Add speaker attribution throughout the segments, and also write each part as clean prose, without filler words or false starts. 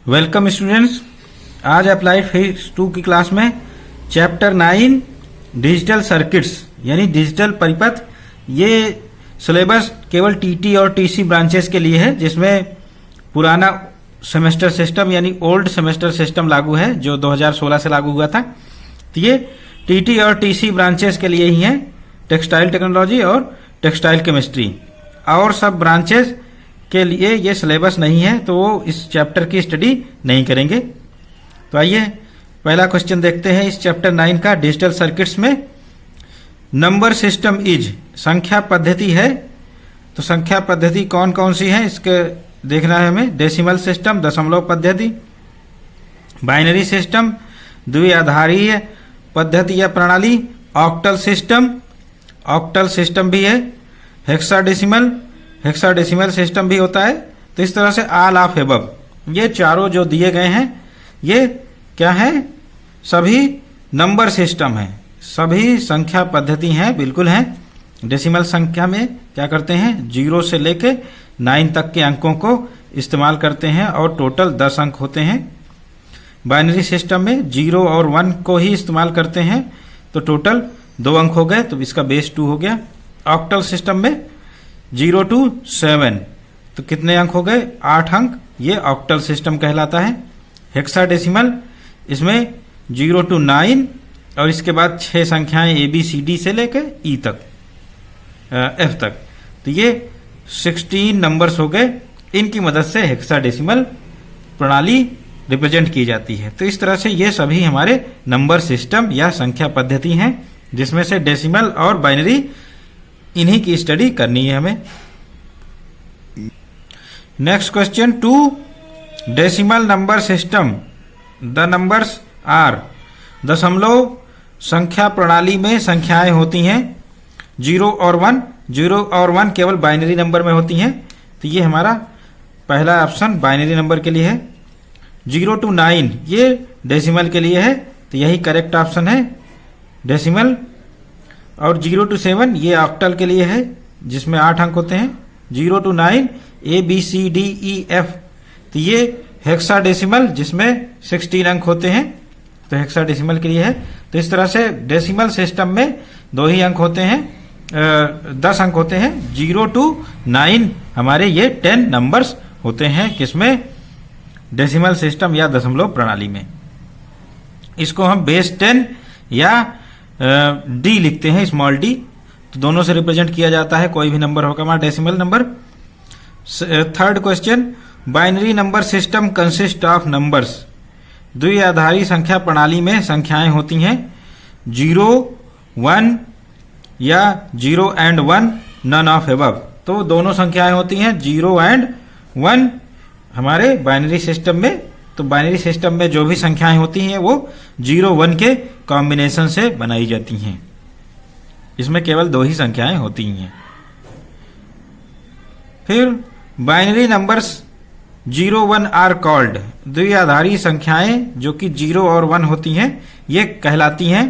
Speaker 1: Welcome students. आज applied phase 2 की class में चैप्टर 9 डिजिटल सर्किट्स यानी डिजिटल परिपथ, ये सिलेबस केवल टीटी और टीसी ब्रांचेस के लिए है, जिसमें पुराना सेमेस्टर सिस्टम यानी ओल्ड सेमेस्टर सिस्टम लागू है जो 2016 से लागू हुआ था। तो ये टीटी और टीसी ब्रांचेस के लिए ही है, टेक्सटाइल टेक्नोलॉजी और टेक्सटाइल केमिस्ट्री। और सब ब्रांचेस के लिए ये सिलेबस नहीं है, तो वो इस चैप्टर की स्टडी नहीं करेंगे। तो आइए पहला क्वेश्चन देखते हैं इस चैप्टर 9 का, डिजिटल सर्किट्स में। नंबर सिस्टम इज, संख्या पद्धति है, तो संख्या पद्धति कौन कौन सी है इसके देखना है हमें। डेसिमल सिस्टम, दशमलव पद्धति, बाइनरी सिस्टम, द्विआधारीय पद्धति या प्रणाली, ऑक्टल सिस्टम भी है, हेक्साडेसिमल सिस्टम भी होता है। तो इस तरह से ऑल ऑफ एबव, ये चारों जो दिए गए हैं ये क्या है, सभी नंबर सिस्टम है, सभी संख्या पद्धति हैं, बिल्कुल हैं। डेसिमल संख्या में क्या करते हैं, 0 से लेके 9 तक के अंकों को इस्तेमाल करते हैं और टोटल 10 अंक होते हैं। बाइनरी सिस्टम में 0 और 1 को ही इस्तेमाल करते हैं, तो टोटल 2 अंक हो गए, तो इसका बेस 2 हो गया। ऑक्टल सिस्टम में 0 to 7, तो कितने अंक हो गए, 8 अंक, ये ऑक्टल सिस्टम कहलाता है। हेक्साडेसिमल, इसमें 0 to 9 और इसके बाद 6 संख्याएं ABCD से लेकर E तक, F तक, तो ये 16 नंबर्स हो गए। इनकी मदद से हेक्साडेसिमल प्रणाली रिप्रेजेंट की जाती है। तो इस तरह से ये सभी हमारे नंबर सिस्टम या संख्या पद्धति हैं, जिसमें से डेसिमल और बाइनरी, इन्हीं की स्टडी करनी है हमें। Next question 2, decimal number system, the numbers are, दशमलव संख्या प्रणाली में संख्याएं होती हैं 0 और 1। 0 और 1 केवल बाइनरी नंबर में होती हैं, तो ये हमारा पहला ऑप्शन बाइनरी नंबर के लिए है। 0 to 9 ये डेसिमल के लिए है, तो यही करेक्ट ऑप्शन है, डेसिमल। और 0 to 7 ये ऑक्टल के लिए है, जिसमें 8 अंक होते हैं। 0 to 9 ABCDEF, तो ये हेक्साडेसिमल जिसमें 16 अंक होते हैं, तो हेक्साडेसिमल के लिए है। तो इस तरह से डेसिमल सिस्टम में 2 ही अंक होते हैं, 10 अंक होते हैं। 0 to 9 हमारे ये 10 नंबर्स होते हैं, किसमें, डेसिमल सिस्टम या दशमलव प्रणाली में। इसको हम बेस 10 या डी लिखते हैं, स्मॉल डी, तो दोनों से रिप्रेजेंट किया जाता है, कोई भी नंबर होगा हमारा decimal number. Third question, binary number system consist of numbers, द्विआधारी संख्या प्रणाली में संख्याएं होती हैं 0, 1 या 0 and 1, नन ऑफ एबव, तो दोनों संख्याएं होती हैं 0 and 1 हमारे बाइनरी सिस्टम में। तो बाइनरी सिस्टम में जो भी संख्याएं होती हैं वो 0, 1 के कॉम्बिनेशन से बनाई जाती हैं, इसमें केवल 2 ही संख्याएं होती हैं। फिर बाइनरी नंबर्स 0, 1 आर कॉल्ड, द्विआधारी संख्याएं जो कि 0 और 1 होती हैं ये कहलाती हैं।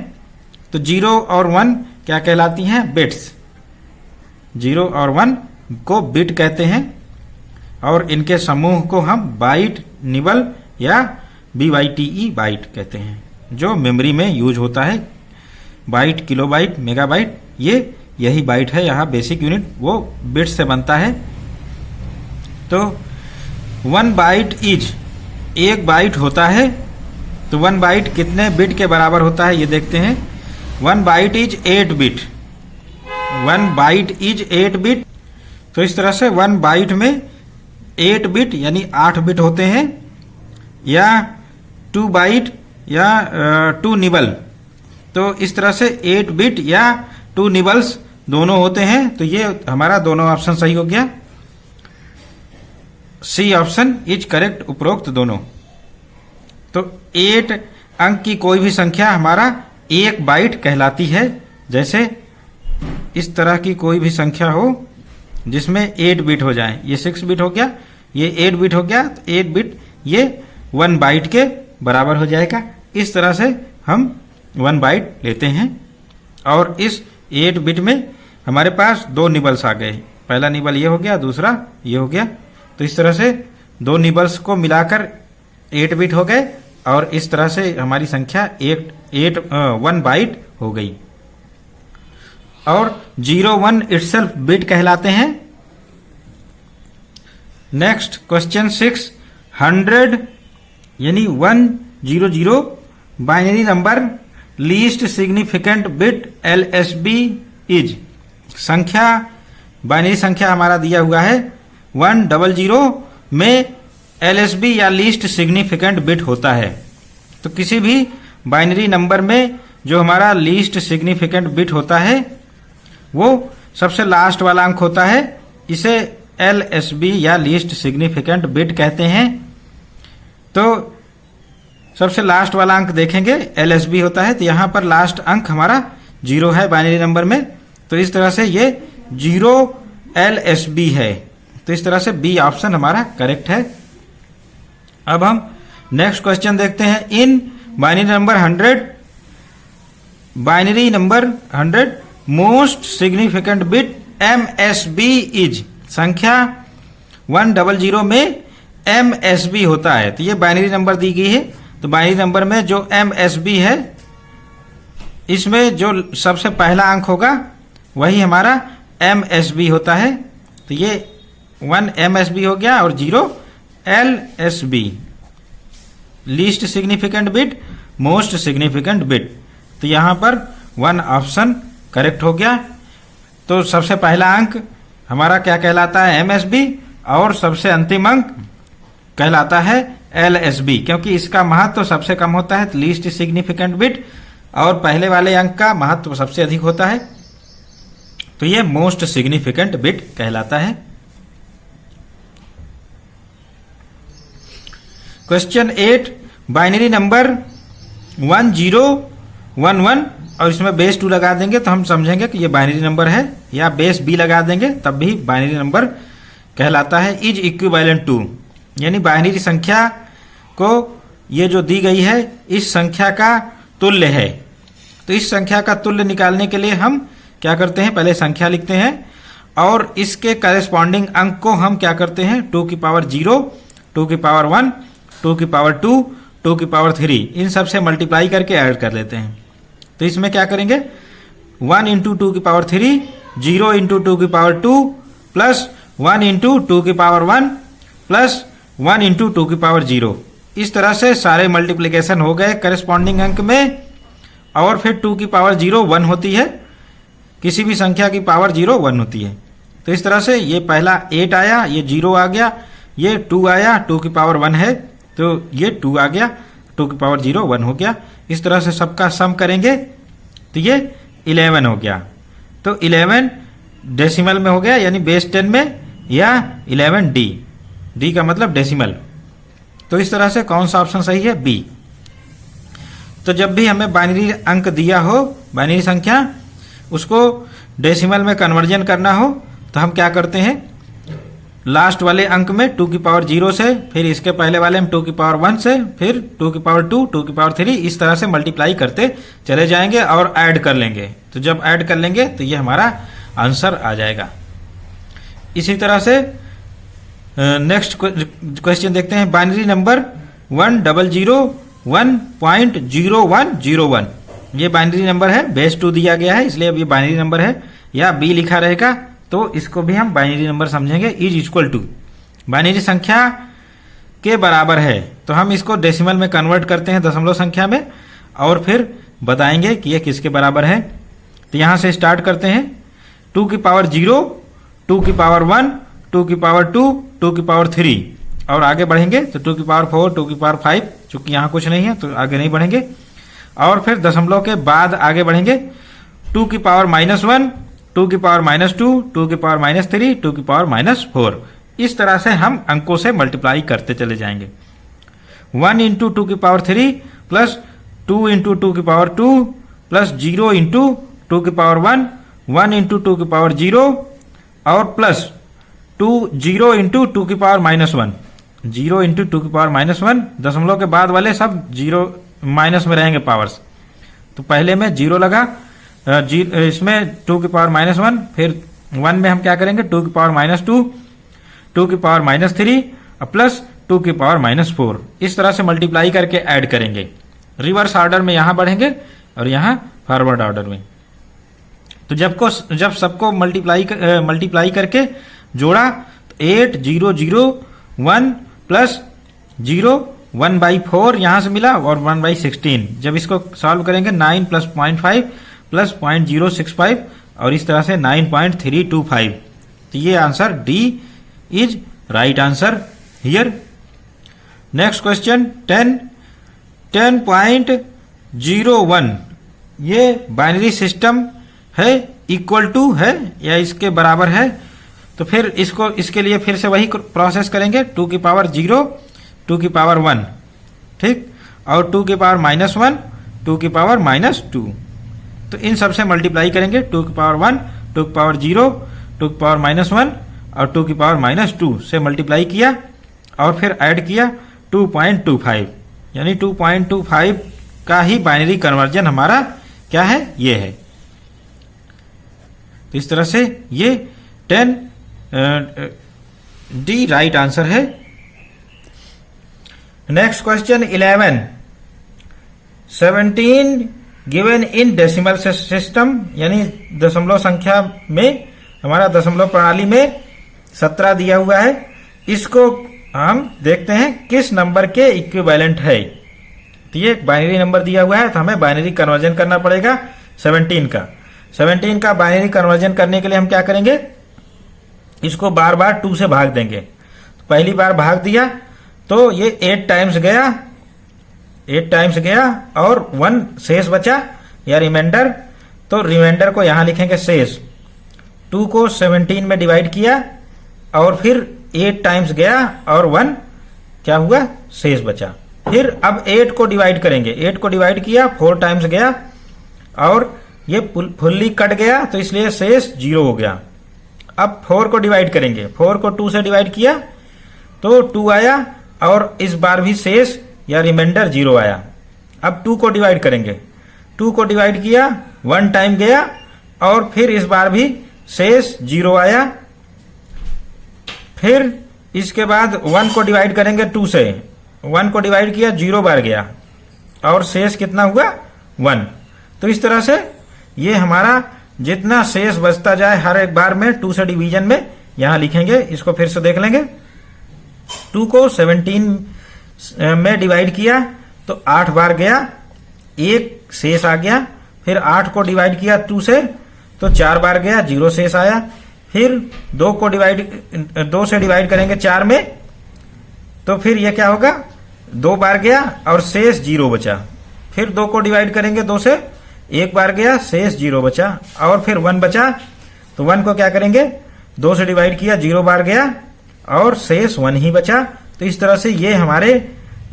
Speaker 1: तो 0 और 1 क्या कहलाती हैं, बिट्स। 0 और 1 को बिट कहते हैं, और इनके समूह को हम बाइट, निबल या BYTE बाइट कहते हैं, जो मेमोरी में यूज होता है। बाइट, किलोबाइट, मेगाबाइट, ये यही बाइट है, यहाँ बेसिक यूनिट वो बिट से बनता है। तो 1 बाइट इज, 1 बाइट होता है, तो 1 बाइट कितने बिट के बराबर होता है ये देखते हैं। 1 byte is 8 bit, 1 byte is 8 bit. तो इस तरह से 1 बाइट में 8 बिट यानी 8 बिट होते हैं, या 2 बाइट या 2 निबल, तो इस तरह से 8 बिट या 2 निबल्स दोनों होते हैं। तो ये हमारा दोनों ऑप्शन सही हो गया, सी ऑप्शन इज करेक्ट, उपरोक्त दोनों। तो 8 अंक की कोई भी संख्या हमारा 1 बाइट कहलाती है, जैसे इस तरह की कोई भी संख्या हो जिसमें 8 बिट हो जाए, ये 6 बिट हो गया, ये 8 बिट हो गया, तो 8 बिट ये 1 बाइट के बराबर हो जाएगा। इस तरह से हम 1 बाइट लेते हैं, और इस 8 बिट में हमारे पास 2 निबल्स आ गए, पहला निबल ये हो गया, दूसरा ये हो गया। तो इस तरह से 2 निबल्स को मिलाकर 8 बिट हो गए और इस तरह से हमारी संख्या 1 बाइट हो गई। और 01 इटसेल्फ बिट कहलाते हैं। नेक्स्ट क्वेश्चन 6, 100 यानी 100 binary number least significant bit LSB is. संख्या, बाइनरी संख्या हमारा दिया हुआ है 100 में LSB या लीस्ट सिग्निफिकेंट बिट होता है। तो किसी भी बाइनरी नंबर में जो हमारा लीस्ट सिग्निफिकेंट बिट होता है वो सबसे लास्ट वाला अंक होता है, इसे LSB या लीस्ट सिग्निफिकेंट बिट कहते हैं। तो सबसे लास्ट वाला अंक देखेंगे LSB होता है, तो यहां पर लास्ट अंक हमारा 0 है बाइनरी नंबर में, तो इस तरह से ये 0 LSB है। तो इस तरह से बी ऑप्शन हमारा करेक्ट है। अब हम नेक्स्ट क्वेश्चन देखते हैं। In binary number 100 most significant bit MSB is. संख्या 100 में MSB होता है। तो ये बाइनरी नंबर दी गई है, तो बाइनरी नंबर में जो MSB है इसमें जो सबसे पहला अंक होगा वही हमारा MSB होता है। तो ये 1 MSB हो गया और 0 LSB, least significant bit, most significant bit. तो यहां पर 1 ऑप्शन करेक्ट हो गया। तो सबसे पहला अंक हमारा क्या कहलाता है MSB और सबसे अंतिम अंक कहलाता है LSB, क्योंकि इसका महत्व सबसे कम होता है लीस्ट सिग्निफिकेंट बिट, और पहले वाले अंक का महत्व सबसे अधिक होता है, तो ये मोस्ट सिग्निफिकेंट बिट कहलाता है। क्वेश्चन 8, बाइनरी नंबर 1011 और इसमें बेस 2 लगा देंगे तो हम समझेंगे कि ये बाइनरी नंबर है, या बेस B लगा देंगे तब भी बाइनरी नंबर कहलाता है। इज इक्विवेलेंट टू, यानी बाइनरी संख्या को ये जो दी गई है इस संख्या का तुल्य है। तो इस संख्या का तुल्य निकालने के लिए हम क्या करते हैं, पहले संख्या लिखते हैं और इसके करेस्पॉन्डिंग अंक को हम क्या करते हैं 2 की पावर 0, 2 की पावर 1, 2 की पावर 2, 2 की पावर 3, इन सब से मल्टीप्लाई करके ऐड कर लेते हैं। तो इसमें क्या करेंगे 1 इंटू 2 की पावर 3, 0 इंटू 2 की पावर 2 प्लस 1 इंटू 2 की पावर 1 प्लस 1 इंटू 2 की पावर 0। इस तरह से सारे मल्टीप्लिकेशन हो गए करेस्पॉन्डिंग अंक में, और फिर 2 की पावर 0 1 होती है, किसी भी संख्या की पावर 0 1 होती है। तो इस तरह से ये पहला 8 आया, ये 0 आ गया, ये 2 आया, 2 की पावर 1 है तो ये 2 आ गया, 2 की पावर 0 1 हो गया। इस तरह से सबका सम करेंगे तो ये 11 हो गया। तो 11 डेसिमल में हो गया, यानी बेस 10 में, या 11D, D का मतलब डेसिमल। तो इस तरह से कौन सा ऑप्शन सही है, B। तो जब भी हमें बाइनरी अंक दिया हो, बाइनरी संख्या, उसको डेसिमल में कन्वर्जन करना हो तो हम क्या करते हैं, लास्ट वाले अंक में 2 की पावर 0 से, फिर इसके पहले वाले में 2 की पावर 1 से, फिर 2 की पावर 2, 2 की पावर 3, इस तरह से मल्टीप्लाई करते चले जाएंगे और ऐड कर लेंगे। तो जब ऐड कर लेंगे तो ये हमारा आंसर आ जाएगा। इसी तरह से नेक्स्ट क्वेश्चन देखते हैं। बाइनरी नंबर 10001.0101, ये बाइनरी नंबर है, बेस 2 दिया गया है इसलिए अब ये बाइनरी नंबर है, या B लिखा रहेगा तो इसको भी हम बाइनरी नंबर समझेंगे। इज इक्वल टू, बाइनरी संख्या के बराबर है, तो हम इसको डेसिमल में कन्वर्ट करते हैं दशमलव संख्या में, और फिर बताएंगे कि ये किसके बराबर है। तो यहां से स्टार्ट करते हैं 2 की पावर 0, 2 की पावर 1, 2 की पावर 2, 2 की पावर 3, और आगे बढ़ेंगे तो 2 की पावर 4, 2 की पावर 5, चूंकि यहाँ कुछ नहीं है तो आगे नहीं बढ़ेंगे, और फिर दशमलव के बाद आगे बढ़ेंगे 2 की पावर -1, 2 की पावर -2, 2 की पावर -3, 2 की पावर -4। इस तरह से हम अंकों से मल्टीप्लाई करते चले जाएंगे। 1 इंटू 2 की पावर 3 प्लस 2 इंटू 2 की पावर 2 प्लस 0 इंटू 2 की पावर 1, 1 इंटू 2 की पावर 0 और प्लस 0 इंटू 2 की पावर -1, 0 इंटू 2 की पावर -1, दशमलव के बाद वाले सब 0 माइनस में रहेंगे पावर्स। तो पहले में 0 लगा, इसमें 2 की पावर -1, फिर 1 में हम क्या करेंगे 2 की पावर -2, 2 की पावर -3 और प्लस 2 की पावर -4। इस तरह से मल्टीप्लाई करके ऐड करेंगे। रिवर्स ऑर्डर में यहाँ बढ़ेंगे और यहाँ फॉरवर्ड ऑर्डर में। तो जब सबको मल्टीप्लाई करके जोड़ा तो 8 0 0 1 प्लस 0 1/4 यहाँ से मिला और 1/16। जब इसको सॉल्व करेंगे 9 प्लस 0.5 प्लस 0.065 और इस तरह से 9.325। तो ये answer D is right answer here. Next question 10.01 ये बाइनरी सिस्टम है, इक्वल टू है या इसके बराबर है। तो फिर इसके लिए फिर से वही प्रोसेस करेंगे। 2 की पावर 0 2 की पावर 1, ठीक, और 2 की पावर -1 2 की पावर -2। तो इन सब से मल्टीप्लाई करेंगे। 2 की पावर 1 2 की पावर 0 2 की पावर -1 और 2 की पावर -2 से मल्टीप्लाई किया और फिर ऐड किया 2.25, यानी 2.25 का ही बाइनरी कन्वर्जन हमारा क्या है, ये है। तो इस तरह से ये 10 डी राइट आंसर है। Next question 11 17 given in decimal system, यानी दशमलव संख्या में हमारा दशमलव प्रणाली में 17 दिया हुआ है। इसको हम देखते हैं किस नंबर के इक्विवेलेंट है। तो ये बाइनरी नंबर दिया हुआ है, तो हमें बाइनरी कन्वर्जन करना पड़ेगा 17 का बाइनरी कन्वर्जन करने के लिए हम क्या करेंगे, इसको बार बार 2 से भाग देंगे। तो पहली बार भाग दिया तो ये 8 टाइम्स गया और 1 शेष बचा या रिमाइंडर। तो रिमाइंडर को यहां लिखेंगे शेष। 2 को 17 में डिवाइड किया और फिर 8 टाइम्स गया और 1 क्या हुआ, शेष बचा। फिर अब 8 को डिवाइड करेंगे। 8 को डिवाइड किया, 4 टाइम्स गया और ये फुल्ली कट गया, तो इसलिए शेष 0 हो गया। अब 4 को डिवाइड करेंगे। 4 को 2 से डिवाइड किया तो 2 आया और इस बार भी शेष या रिमाइंडर 0 आया। अब 2 को डिवाइड करेंगे। 2 को डिवाइड किया, 1 टाइम गया और फिर इस बार भी शेष 0 आया। फिर इसके बाद 1 को डिवाइड करेंगे 2 से। 1 को डिवाइड किया, 0 बार गया और शेष कितना हुआ, 1। तो इस तरह से ये हमारा जितना शेष बचता जाए हर एक बार में 2 से डिवीजन में यहां लिखेंगे। इसको फिर से देख लेंगे। 2 को 17 में डिवाइड किया तो 8 बार गया, 1 शेष आ गया। फिर 8 को डिवाइड किया 2 से तो 4 बार गया, 0 शेष आया। फिर 2 से डिवाइड करेंगे 4 में तो फिर ये क्या होगा, 2 बार गया और शेष 0 बचा। फिर 2 को डिवाइड करेंगे 2 से, 1 बार गया, शेष 0 बचा और फिर 1 बचा। तो 1 को क्या करेंगे, 2 से डिवाइड किया, 0 बार गया और शेष 1 ही बचा। तो इस तरह से ये हमारे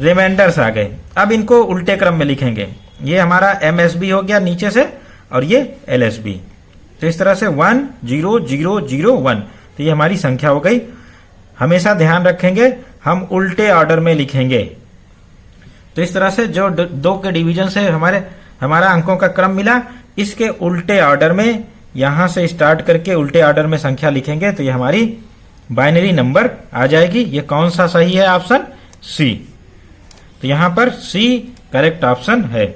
Speaker 1: रिमाइंडर्स आ गए। अब इनको उल्टे क्रम में लिखेंगे। ये हमारा MSB हो गया नीचे से और ये LSB। तो इस तरह से 1 0 0 0 1। तो ये हमारी संख्या हो गई। हमेशा ध्यान रखेंगे हम उल्टे ऑर्डर में लिखेंगे। तो इस तरह से जो 2 के डिवीजन से हमारा अंकों का क्रम मिला, इसके उल्टे ऑर्डर में यहां से स्टार्ट करके उल्टे ऑर्डर में संख्या लिखेंगे तो ये हमारी बाइनरी नंबर आ जाएगी। ये कौन सा सही है, ऑप्शन सी। तो यहां पर सी करेक्ट ऑप्शन है।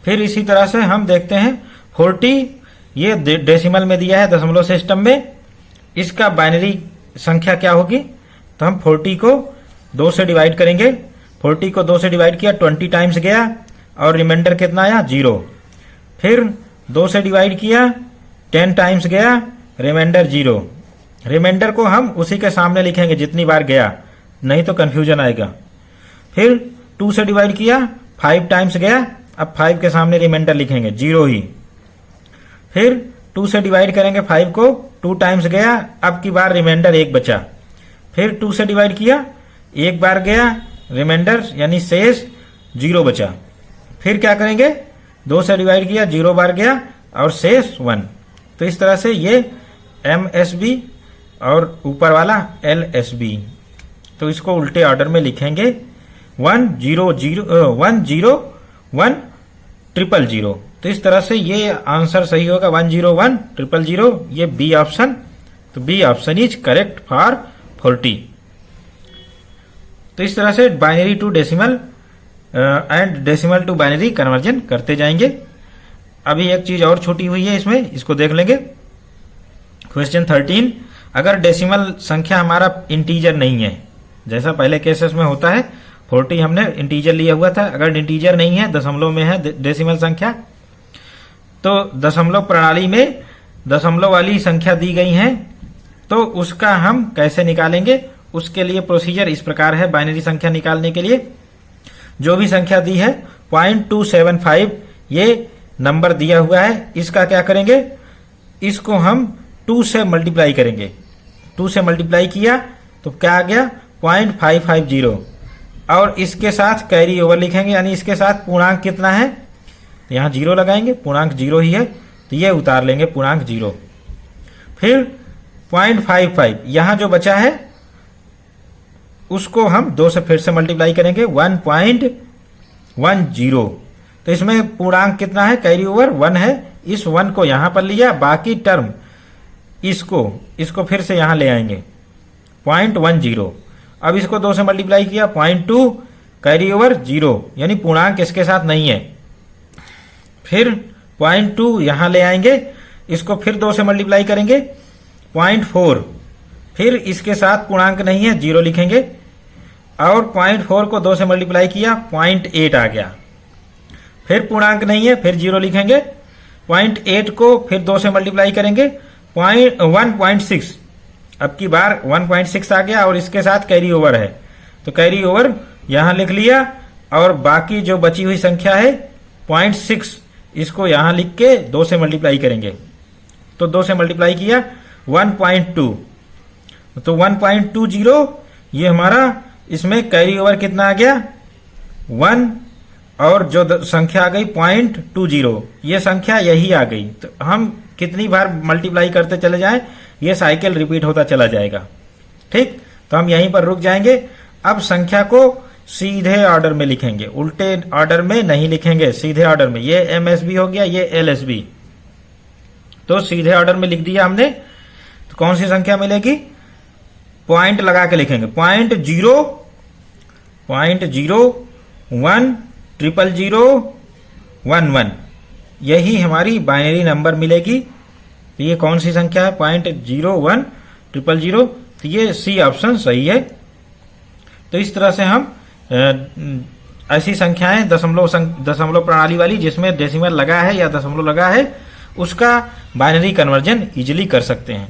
Speaker 1: फिर इसी तरह से हम देखते हैं 40, ये डेसिमल में दिया है दशमलव सिस्टम में। इसका बाइनरी संख्या क्या होगी, तो हम 40 को 2 से डिवाइड करेंगे। 40 को 2 से डिवाइड किया, 20 टाइम्स गया और रिमाइंडर कितना आया, 0। फिर 2 से डिवाइड किया, 10 टाइम्स गया, रिमाइंडर 0। रिमाइंडर को हम उसी के सामने लिखेंगे जितनी बार गया, नहीं तो कंफ्यूजन आएगा। फिर 2 से डिवाइड किया, 5 टाइम्स गया, अब 5 के सामने रिमाइंडर लिखेंगे 0 ही। फिर 2 से डिवाइड करेंगे 5 को, 2 टाइम्स गया, अब की बार रिमाइंडर 1 बचा। फिर 2 से डिवाइड किया, 1 बार गया, रिमाइंडर यानी शेष 0 बचा। फिर क्या करेंगे, 2 से डिवाइड किया, 0 बार गया और शेष 1। तो इस तरह से ये MSB और ऊपर वाला LSB। तो इसको उल्टे ऑर्डर में लिखेंगे 1 0 0 1 0 1 0 0। तो इस तरह से ये आंसर सही होगा 1 0 1 0 0, ये बी ऑप्शन। तो B option is correct for 40। तो इस तरह से binary to decimal and decimal to binary conversion करते जाएंगे। अभी एक चीज और छोटी हुई है इसमें, इसको देख लेंगे। क्वेश्चन 13, अगर डेसिमल संख्या हमारा इंटीजर नहीं है, जैसा पहले केसेस में होता है 40 हमने इंटीजर लिया हुआ था, अगर इंटीजर नहीं है, दशमलव में है डेसिमल संख्या, तो दशमलव प्रणाली में दशमलव वाली संख्या दी गई है, तो उसका हम कैसे निकालेंगे? उसके लिए प्रोसीजर इस प्रकार है। बाइनरी संख्या निकालने के लिए जो भी संख्या दी है 0.275 ये नंबर दिया हुआ है, इसका क्या करेंगे? इसको हम 2 से मल्टीप्लाई करेंगे। 2 से मल्टीप्लाई किया तो क्या आ गया? 0.550 और इसके साथ कैरी ओवर लिखेंगे, यानी इसके साथ पूर्णांक कितना है? यहां 0 लगाएंगे, पूर्णांक 0 ही है तो ये उतार लेंगे पूर्णांक 0। फिर 0.55 यहां जो बचा है उसको हम 2 से फिर से मल्टीप्लाई करेंगे 1.10। तो इसमें पूर्णांक कितना है? कैरी ओवर 1 है, इस 1 को यहां पर लिया, बाकी टर्म इसको फिर से यहां ले आएंगे 0.10। अब इसको 2 से मल्टीप्लाई किया 0.2 कैरी ओवर 0, यानी पूर्णांक इसके साथ नहीं है। फिर 0.2 यहां ले आएंगे, इसको फिर 2 से मल्टीप्लाई करेंगे 0.4, फिर इसके साथ पूर्णांक नहीं है 0 लिखेंगे और 0.4 को 2 से मल्टीप्लाई किया 0.8 आ गया। फिर पूर्णांक नहीं है, फिर 0 लिखेंगे, 0.8 को फिर 2 से मल्टीप्लाई करेंगे 1.6, अब की बार 1.6 आ गया और इसके साथ कैरी ओवर है तो कैरी ओवर यहां लिख लिया और बाकी जो बची हुई संख्या है 0.6 इसको यहां लिख के 2 से मल्टीप्लाई करेंगे, तो 2 से मल्टीप्लाई किया 1.2, तो 1.20 ये हमारा इसमें कैरी ओवर कितना आ गया? 1 और जो संख्या आ गई 0.20, ये संख्या यही आ गई। तो हम कितनी बार मल्टीप्लाई करते चले जाएं, ये साइकिल रिपीट होता चला जाएगा। ठीक, तो हम यहीं पर रुक जाएंगे। अब संख्या को सीधे ऑर्डर में लिखेंगे, उल्टे ऑर्डर में नहीं लिखेंगे, सीधे ऑर्डर में। ये MSB हो गया, ये LSB, तो सीधे ऑर्डर में लिख दिया हमने। तो कौन सी संख्या मिलेगी? पॉइंट लगा के लिखेंगे 0.0 1 000 11, यही हमारी बाइनरी नंबर मिलेगी। तो ये कौन सी संख्या है? 0.01 000, तो ये सी ऑप्शन सही है। तो इस तरह से हम ऐसी संख्याएं दशमलव प्रणाली वाली जिसमें डेसिमल लगा है या दशमलव लगा है उसका बाइनरी कन्वर्जन इजीली कर सकते हैं।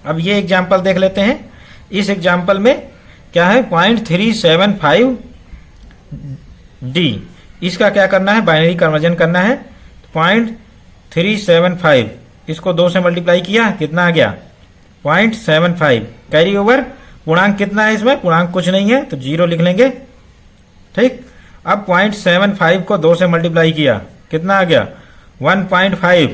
Speaker 1: अब ये एग्जांपल देख लेते हैं। इस एग्जांपल में क्या है? 0.375D, इसका क्या करना है? बाइनरी कन्वर्जन करना है। 0.375 इसको 2 से मल्टीप्लाई किया, कितना आ गया? 0.75 कैरी ओवर, पूर्णांक कितना है इसमें? पूर्णांक कुछ नहीं है तो 0 लिख लेंगे। ठीक, अब 0.75 को 2 से मल्टीप्लाई किया, कितना आ गया? 1.5,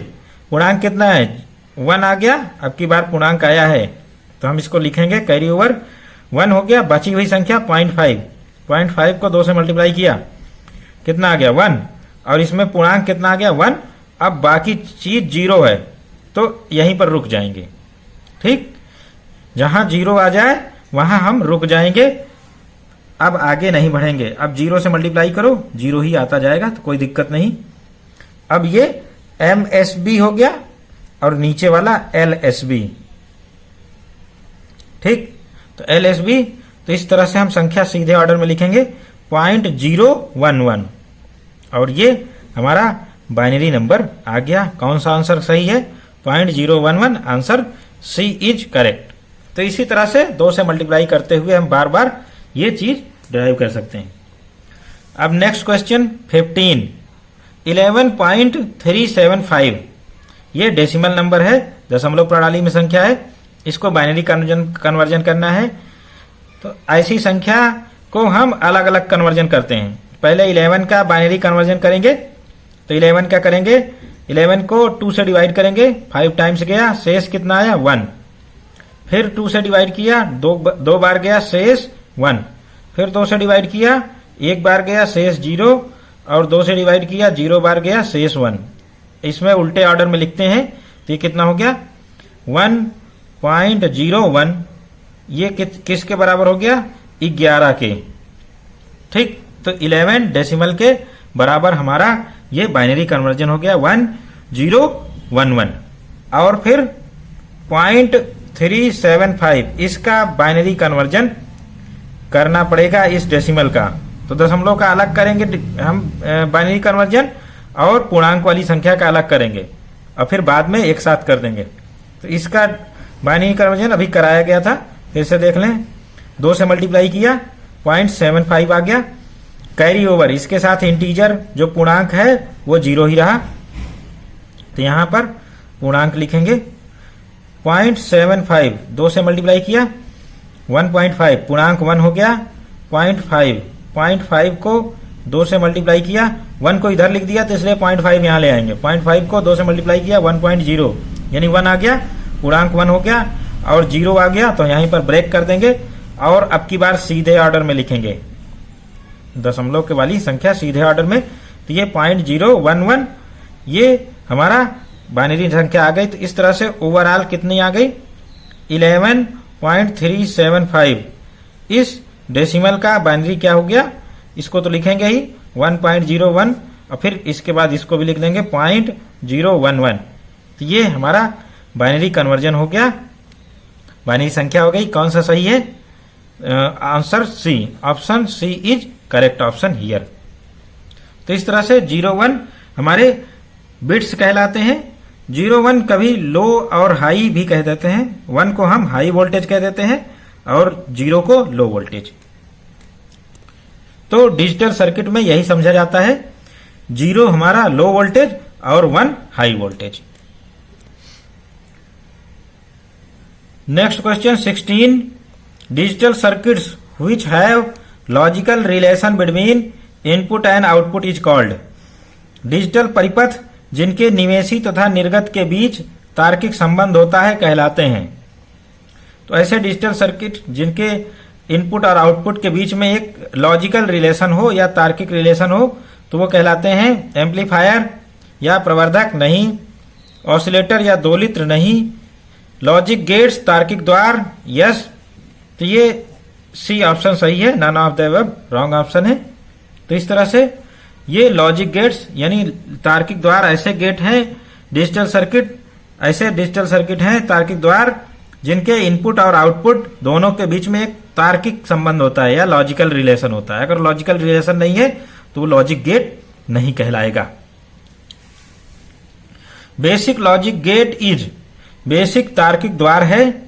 Speaker 1: पूर्णांक कितना है? 1 आ गया, अब की बार पूर्णांक आया है तो हम इसको लिखेंगे कैरी ओवर 1 हो गया, बची हुई संख्या 0.5 को 2 से मल्टीप्लाई किया, कितना आ गया? 1, और इसमें पूर्णांक कितना आ गया? 1। अब बाकी चीज 0 है तो यहीं पर रुक जाएंगे। ठीक, जहां 0 आ जाए वहां हम रुक जाएंगे, अब आगे नहीं बढ़ेंगे। अब 0 से मल्टीप्लाई करो, 0 ही आता जाएगा तो कोई दिक्कत नहीं। अब ये MSB हो गया और नीचे वाला LSB। ठीक, तो LSB, तो इस तरह से हम संख्या सीधे ऑर्डर में लिखेंगे 0.011 और ये हमारा बाइनरी नंबर आ गया। कौन सा आंसर सही है? 0.011, आंसर सी इज करेक्ट। तो इसी तरह से 2 से मल्टीप्लाई करते हुए हम बार बार ये चीज ड्राइव कर सकते हैं। अब नेक्स्ट क्वेश्चन 15, 11.375 ये डेसिमल नंबर है, दशमलव प्रणाली में संख्या है, इसको बाइनरी कन्वर्जन करना है। तो ऐसी संख्या को हम अलग अलग कन्वर्जन करते हैं। पहले 11 का बाइनरी कन्वर्जन करेंगे, तो 11 का करेंगे, 11 को 2 से डिवाइड करेंगे, 5 टाइम्स गया, शेष कितना आया? 1। फिर 2 से डिवाइड किया, 2 बार गया, शेष 1। फिर 2 से डिवाइड किया, 1 बार गया, शेष 0, और 2 से डिवाइड किया, 0 बार गया, शेष 1। इसमें उल्टे ऑर्डर में लिखते हैं तो ये कितना हो गया? 1.01। ये किसके बराबर हो गया? 11 के। ठीक, तो 11 डेसिमल के बराबर हमारा ये बाइनरी कन्वर्जन हो गया 1011। और फिर 0.375 इसका बाइनरी कन्वर्जन करना पड़ेगा इस डेसिमल का। तो दशमलव का अलग करेंगे हम बाइनरी कन्वर्जन, और पूर्णांक वाली संख्या का अलग करेंगे, और फिर बाद में एक साथ कर देंगे। तो इसका बाइनरी कन्वर्जन अभी कराया गया था, फिर से देख लें। 2 से मल्टीप्लाई किया 0.75 आ गया। कैरी ओवर, इसके साथ इंटीजर जो पूर्णांक है वो 0 ही रहा, तो यहां पर पूर्णांक लिखेंगे 0.75। 2 से मल्टीप्लाई किया 1.5, पूर्णांक 1 हो गया 0.5 को 2 से मल्टीप्लाई किया, 1 को इधर लिख दिया तो इसलिए 0.5 यहां ले आएंगे। 0.5 को 2 से मल्टीप्लाई किया 1.0, यानी 1 आ गया, पूर्णांक 1 हो गया और 0 आ गया, तो यहीं पर ब्रेक कर देंगे और अब की बार सीधे ऑर्डर में लिखेंगे, दशमलव के वाली संख्या सीधे ऑर्डर में। तो ये 0.011 ये हमारा बाइनरी संख्या आ गई। तो इस तरह से ओवरऑल कितनी आ गई 11.375। इस डेसिमल का बाइनरी क्या हो गया, इसको तो लिखेंगे ही 1.01 और फिर इसके बाद इसको भी लिख देंगे 0.011। तो ये हमारा बाइनरी कन्वर्जन हो गया, बाइनरी संख्या हो गई। कौन सा सही है? Answer C, option C is correct option here. तो इस तरह से 01 हमारे बिट्स कहलाते हैं। 01 कभी लो और हाई भी कह देते हैं। 1 को हम हाई वोल्टेज कह देते हैं और 0 को लो वोल्टेज। तो डिजिटल सर्किट में यही समझा जाता है, 0 हमारा लो वोल्टेज और 1 high voltage. Next question 16, digital circuits which have logical relation between input and output is called. Digital परिपथ जिनके निवेशी तथा निर्गत के बीच तार्किक संबंध होता है कहलाते हैं। तो ऐसे डिजिटल सर्किट जिनके इनपुट और आउटपुट के बीच में एक लॉजिकल रिलेशन हो या तार्किक रिलेशन हो तो वो कहलाते हैं एम्पलीफायर या प्रवर्धक नहीं, ऑसिलेटर या दोलित्र नहीं, लॉजिक गेट्स तार्किक द्वार यस। तो ये सी ऑप्शन सही है, none of the above wrong option है। तो इस तरह से ये लॉजिक गेट्स यानी तार्किक द्वार ऐसे गेट हैं डिजिटल सर्किट, ऐसे डिजिटल सर्किट हैं तार्किक द्वार जिनके इनपुट और आउटपुट दोनों के बीच में एक तार्किक संबंध होता है या लॉजिकल रिलेशन होता है। अगर लॉजिकल रिलेशन नहीं है तो वो लॉजिक गेट नहीं कहलाएगा। Basic logic gate is, basic तार्किक द्वार है।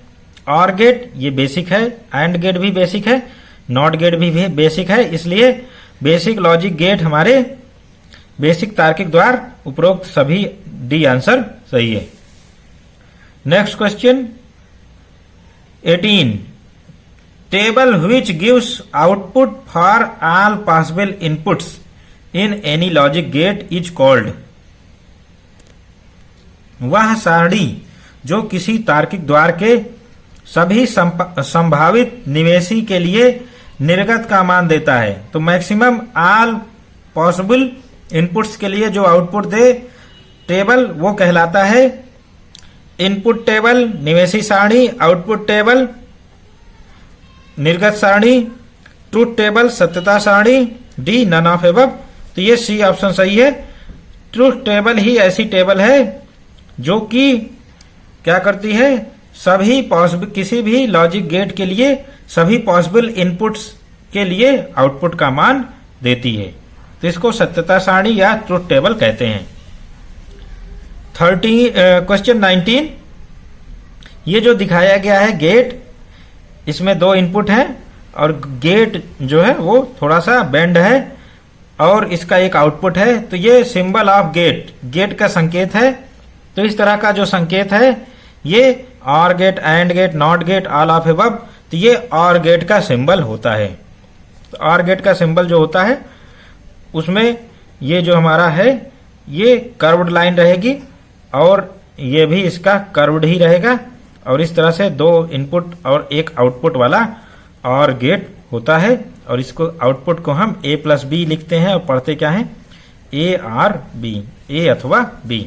Speaker 1: और गेट ये बेसिक है, एंड गेट भी बेसिक है, नॉट गेट भी बेसिक है, इसलिए बेसिक लॉजिक गेट हमारे बेसिक तार्किक द्वार। उपरोक्त सभी डी आंसर सही है। Next question 18, table which gives output for all possible inputs in any logic gate is called. वह सारणी जो किसी तार्किक द्वार के सभी संभावित निवेशी के लिए निर्गत का मान देता है। तो मैक्सिमम ऑल पॉसिबल इनपुट्स के लिए जो आउटपुट दे टेबल वो कहलाता है इनपुट टेबल निवेशी सारणी, आउटपुट टेबल निर्गत सारणी, ट्रूथ टेबल सत्यता सारणी, डी नन ऑफ एबव। तो ये सी ऑप्शन सही है। ट्रूथ टेबल ही ऐसी टेबल है जो कि क्या करती है, सभी पॉसिबल किसी भी लॉजिक गेट के लिए सभी पॉसिबल इनपुट्स के लिए आउटपुट का मान देती है। तो इसको सत्यता सारणी या ट्रूथ टेबल कहते हैं। क्वेश्चन 19, ये जो दिखाया गया है गेट, इसमें 2 इनपुट है और गेट जो है वो थोड़ा सा बेंड है और इसका एक आउटपुट है। तो ये सिंबल ऑफ गेट, गेट का संकेत है। तो इस तरह का जो संकेत है ये or gate, and gate, not gate, all of above, तो ये और गेट का सिंबल होता है। तो और गेट का सिंबल जो होता है उसमें ये जो हमारा है ये कर्व्ड लाइन रहेगी और ये भी इसका कर्व्ड ही रहेगा और इस तरह से 2 इनपुट और एक आउटपुट वाला और गेट होता है। और इसको आउटपुट को हम a प्लस बी लिखते हैं और पढ़ते क्या है ए आर बी, ए अथवा बी।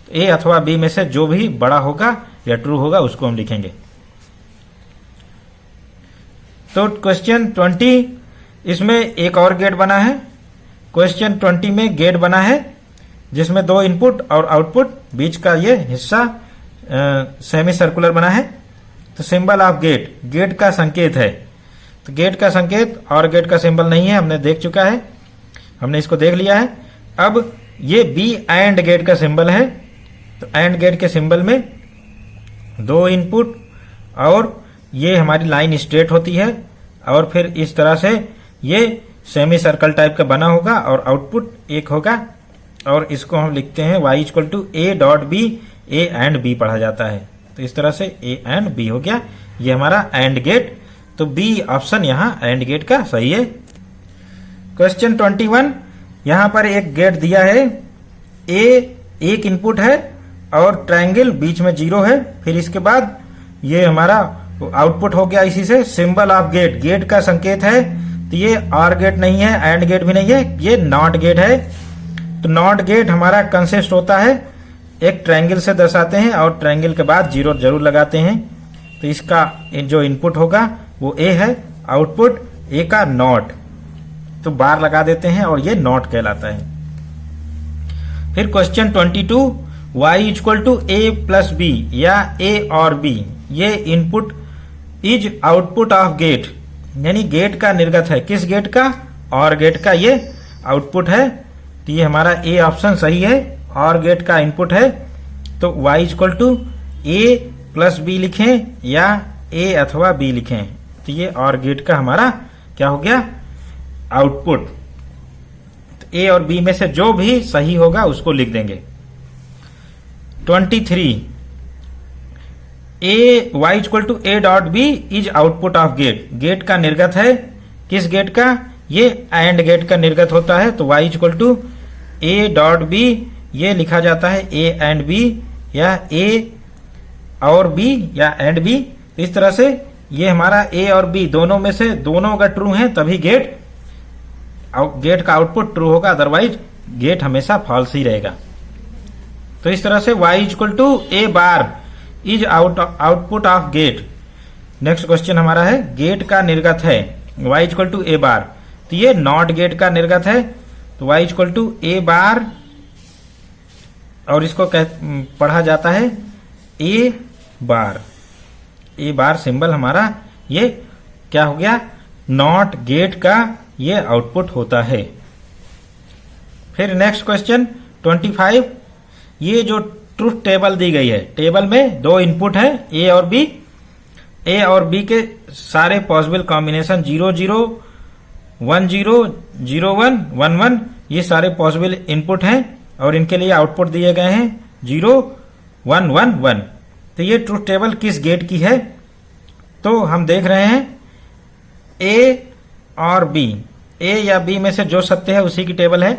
Speaker 1: तो ए अथवा बी में से जो भी बड़ा होगा या ट्रू होगा उसको हम लिखेंगे। तो क्वेश्चन 20, इसमें एक और गेट बना है। क्वेश्चन 20 में गेट बना है जिसमें 2 इनपुट और आउटपुट, बीच का ये हिस्सा सेमी सर्कुलर बना है। तो सिंबल ऑफ गेट, गेट का संकेत है। तो गेट का संकेत और गेट का सिंबल नहीं है, हमने देख चुका है, हमने इसको देख लिया है। अब ये बी एंड गेट का सिंबल है। तो एंड गेट के सिंबल में 2 इनपुट और ये हमारी लाइन स्ट्रेट होती है और फिर इस तरह से ये सेमी सर्कल टाइप का बना होगा और आउटपुट 1 होगा और इसको हम लिखते हैं y equal to A dot B, A and B पढ़ा जाता है। तो इस तरह से ए एंड बी हो गया, ये हमारा एंड गेट। तो बी ऑप्शन यहाँ एंड गेट का सही है। क्वेश्चन 21, यहाँ पर एक गेट दिया है, ए एक इनपुट है और ट्रायंगल बीच में 0 है। फिर इसके बाद ये हमारा आउटपुट हो गया इसी से। सिंबल ऑफ गेट, गेट का संकेत है। तो ये और गेट नहीं है, एंड गेट भी नहीं है, ये नॉट गेट है। तो नॉट गेट हमारा कंसिस्ट होता है, एक ट्रायंगल से दर्शाते हैं और ट्रायंगल के बाद 0 जरूर लगाते हैं। तो इसका जो इनपुट होगा वो ए है, आउटपुट ए का नॉट, तो बार लगा देते हैं और ये नॉट कहलाता है। फिर question 22, y equal to A plus B या ए और बी, ये input is output of gate, यानी गेट का निर्गत है। किस गेट का? और गेट का ये आउटपुट है। तो ये हमारा ए ऑप्शन सही है, और गेट का इनपुट है। तो y equal to A plus B लिखें या ए अथवा बी लिखें। तो ये और गेट का हमारा क्या हो गया? आउटपुट। तो ए और बी में से जो भी सही होगा उसको लिख देंगे। 23, A y equal to A dot B is output of gate, gate का निर्गत है। किस गेट का? ये एंड गेट का निर्गत होता है। तो y equal to A dot B, ये लिखा जाता है ए एंड बी या ए और बी या एंड बी। इस तरह से ये हमारा ए और बी दोनों में से दोनों अगर ट्रू हैं तभी गेट का आउटपुट ट्रू होगा, अदरवाइज गेट हमेशा फॉल्स ही रहेगा। तो इस तरह से y equal to A bar is output of gate. Next question हमारा है गेट का निर्गत है, y equal to A bar. तो ये नॉट गेट का निर्गत है। तो y equal to A bar और इसको पढ़ा जाता है ए बार। ए बार सिंबल हमारा ये क्या हो गया? नॉट गेट का ये आउटपुट होता है। फिर नेक्स्ट क्वेश्चन 25, ये जो ट्रुथ टेबल दी गई है, टेबल में 2 इनपुट है ए or B. A or B के सारे पॉसिबल कॉम्बिनेशन 0 0 1 0 0 1 1 1, ये सारे पॉसिबल इनपुट हैं और इनके लिए आउटपुट दिए गए हैं 0 1 1 1। तो ये ट्रुथ टेबल किस गेट की है? तो हम देख रहे हैं ए और बी, ए या बी में से जो सत्य है उसी की टेबल है।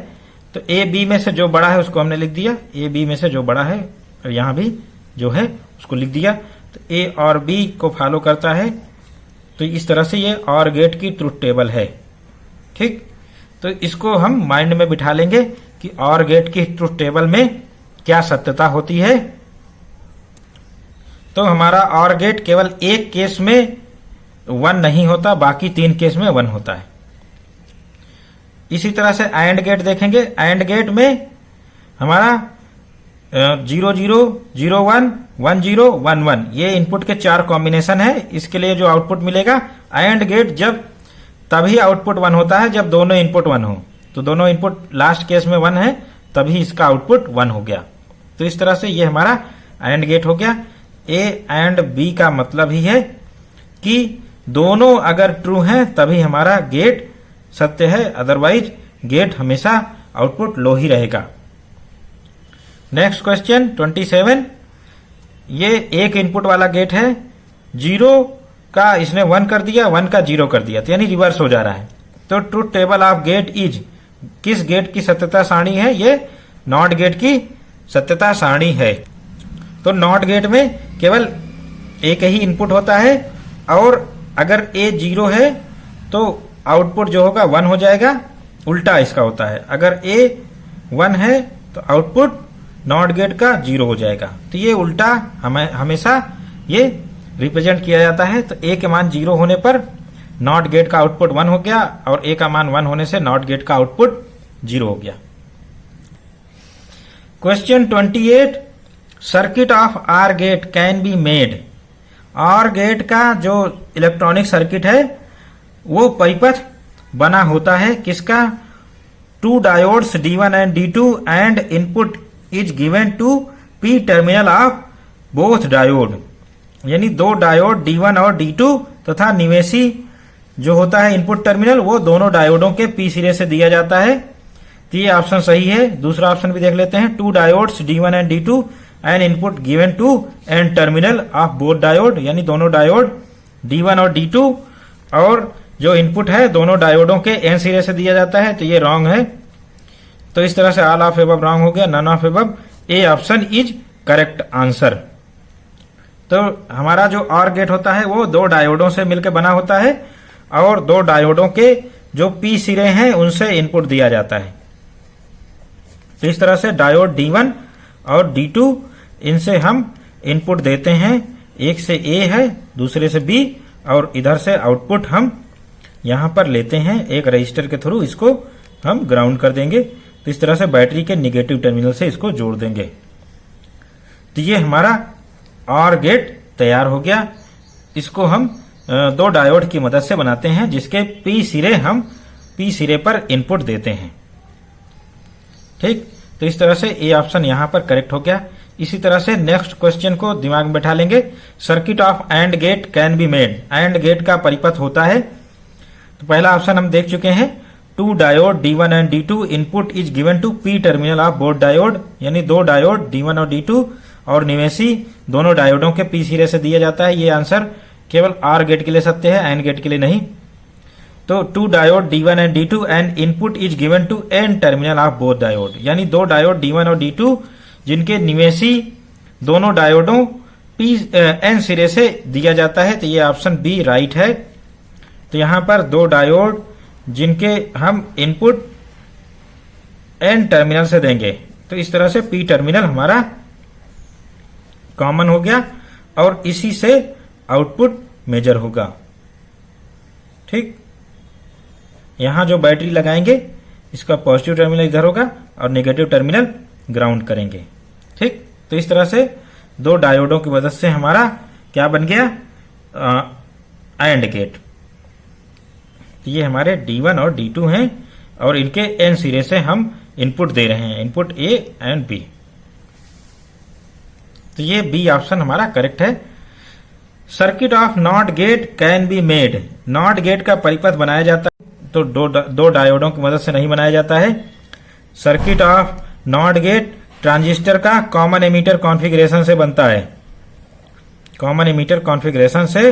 Speaker 1: तो ए बी में से जो बड़ा है उसको हमने लिख दिया, ए बी में से जो बड़ा है, और यहां भी जो है उसको लिख दिया। तो ए और बी को फॉलो करता है। तो इस तरह से ये और गेट की ट्रुथ टेबल है। ठीक, तो इसको हम माइंड में बिठा लेंगे कि और गेट की ट्रुथ टेबल में क्या सत्यता होती है। तो हमारा और गेट केवल एक केस में 1 नहीं होता, बाकी 3 केस में 1 होता है। इसी तरह से एंड गेट देखेंगे। एंड गेट में हमारा 0 0 0 1 1 0 1 1, ये इनपुट के 4 कॉम्बिनेशन है। इसके लिए जो आउटपुट मिलेगा, एंड गेट जब तभी आउटपुट 1 होता है जब दोनों इनपुट 1 हो। तो दोनों इनपुट लास्ट केस में 1 है, तभी इसका आउटपुट 1 हो गया। तो इस तरह से ये हमारा एंड गेट हो गया। ए एंड बी का मतलब ही है कि दोनों अगर ट्रू हैं तभी हमारा गेट सत्य है, अदरवाइज गेट हमेशा आउटपुट लो ही रहेगा। नेक्स्ट क्वेश्चन 27, ये एक इनपुट वाला गेट है। 0 का इसने 1 कर दिया, 1 का 0 कर दिया, तो यानी रिवर्स हो जा रहा है। तो truth table of gate is, किस गेट की सत्यता सारणी है? ये नॉट गेट की सत्यता सारणी है। तो नॉट गेट में केवल एक ही इनपुट होता है और अगर ए 0 है तो आउटपुट जो होगा 1 हो जाएगा। उल्टा इसका होता है, अगर ए 1 है तो आउटपुट नॉट गेट का 0 हो जाएगा। तो ये उल्टा हमेशा ये रिप्रेजेंट किया जाता है। तो ए के मान 0 होने पर नॉट गेट का आउटपुट 1 हो गया और ए का मान 1 होने से नॉट गेट का आउटपुट 0 हो गया। Question 28, circuit of or gate can be made. Or gate का जो इलेक्ट्रॉनिक सर्किट है वो परिपथ बना होता है किसका? 2 diodes D1 and D2 and input is given to P terminal of both diode. यानी 2 डायोड D1 और D2 तथा निवेशी जो होता है इनपुट टर्मिनल वो दोनों डायोडों के P सिरे से दिया जाता है। तो ये ऑप्शन सही है। दूसरा ऑप्शन भी देख लेते हैं। 2 diodes D1 and D2 and input given to N terminal of both diode. यानी दोनों डायोड D1 और D2 और जो इनपुट है दोनों डायोडों के एन सिरे से दिया जाता है। तो ये रॉन्ग है। तो इस तरह से ऑल ऑफ एबव रॉन्ग हो गया, none of above. A option is correct answer. तो हमारा जो ऑर गेट होता है वो 2 डायोडों से मिलकर बना होता है और 2 डायोडों के जो पी सिरे हैं उनसे इनपुट दिया जाता है। तो इस तरह से डायोड D1 और D2 इनसे हम इनपुट देते हैं। एक से A है, दूसरे से B और इधर से आउटपुट हम यहां पर लेते हैं एक रजिस्टर के थ्रू। इसको हम ग्राउंड कर देंगे। तो इस तरह से बैटरी के निगेटिव टर्मिनल से इसको जोड़ देंगे। तो ये हमारा ऑर गेट तैयार हो गया। इसको हम 2 डायोड की मदद से बनाते हैं जिसके P सिरे हम P सिरे पर इनपुट देते हैं। ठीक, तो इस तरह से ए ऑप्शन यहां पर करेक्ट हो गया। इसी तरह से नेक्स्ट क्वेश्चन को दिमाग में बैठा लेंगे। Circuit of and gate can be made. And gate का परिपथ होता है। तो पहला ऑप्शन हम देख चुके हैं। 2 diode D1 and D2 input is given to P terminal of both diode. यानी 2 डायोड D1 और D2 और निवेशी दोनों डायोडों के P सिरे से दिया जाता है। ये आंसर केवल आर गेट के लिए सत्य है, एंड गेट के लिए नहीं। तो 2 diode D1 and D2 and input is given to N terminal of both diode. यानी 2 डायोड D1 और D2 जिनके निवेशी दोनों डायोडों एन सिरे से दिया जाता है। तो ये ऑप्शन बी राइट है। तो यहां पर 2 डायोड जिनके हम इनपुट एन टर्मिनल से देंगे। तो इस तरह से P टर्मिनल हमारा कॉमन हो गया और इसी से आउटपुट मेजर होगा। ठीक, यहां जो बैटरी लगाएंगे इसका पॉजिटिव टर्मिनल इधर होगा और नेगेटिव टर्मिनल ग्राउंड करेंगे। ठीक, तो इस तरह से 2 डायोडों की मदद से हमारा क्या बन गया? And gate. तो ये हमारे D1 और D2 हैं और इनके एन सिरे से हम इनपुट दे रहे हैं, इनपुट A एंड B। तो ये बी ऑप्शन हमारा करेक्ट है। Circuit of not gate can be made. Not gate का परिपथ बनाया जाता है तो 2 डायोडों की मदद से नहीं बनाया जाता है। Circuit of not gate transistor का कॉमन एमीटर कॉन्फ़िगरेशन से बनता है। कॉमन एमीटर कॉन्फ़िगरेशन से